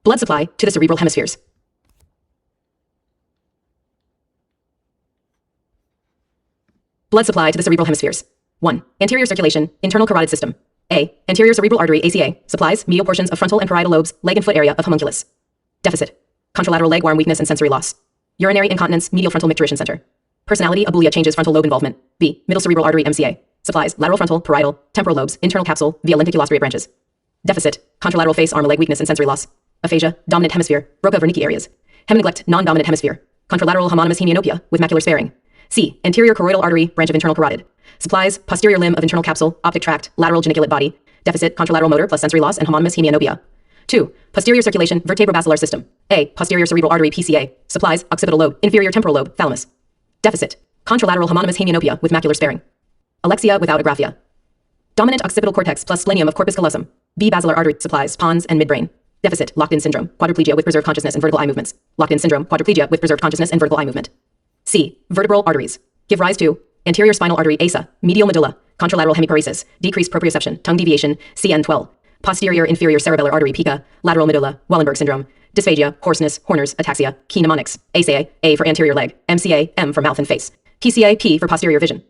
Blood supply to the cerebral hemispheres. Blood supply to the cerebral hemispheres. 1. Anterior circulation, internal carotid system. A. Anterior cerebral artery, ACA, supplies medial portions of frontal and parietal lobes, leg and foot area of homunculus. Deficit. Contralateral leg arm weakness and sensory loss. Urinary incontinence, medial frontal micturition center. Personality, abulia, changes frontal lobe involvement. B. Middle cerebral artery, MCA. Supplies lateral frontal, parietal, temporal lobes, internal capsule, via lenticulostriate branches. Deficit. Contralateral face, arm, leg weakness and sensory loss. Aphasia, dominant hemisphere, Broca Wernicke areas. Hemineglect, non-dominant hemisphere. Contralateral homonymous hemianopia, with macular sparing. C. Anterior choroidal artery, branch of internal carotid. Supplies, posterior limb of internal capsule, optic tract, lateral geniculate body. Deficit, contralateral motor plus sensory loss and homonymous hemianopia. 2. Posterior circulation, vertebrobasilar system. A. Posterior cerebral artery, PCA. Supplies, occipital lobe, inferior temporal lobe, thalamus. Deficit, contralateral homonymous hemianopia with macular sparing. Alexia without agraphia. Dominant occipital cortex plus splenium of corpus callosum. B. Basilar artery, supplies, pons and midbrain. Deficit, locked-in syndrome, quadriplegia with preserved consciousness and vertical eye movements. Locked-in syndrome, quadriplegia with preserved consciousness and vertical eye movement. C. Vertebral arteries. Give rise to anterior spinal artery, ASA, medial medulla, contralateral hemiparesis, decreased proprioception, tongue deviation, CN12, posterior inferior cerebellar artery, PICA, lateral medulla, Wallenberg syndrome, dysphagia, hoarseness, Horner's, ataxia, key mnemonics, ACA, A for anterior leg, MCA, M for mouth and face, PCA, P for posterior vision.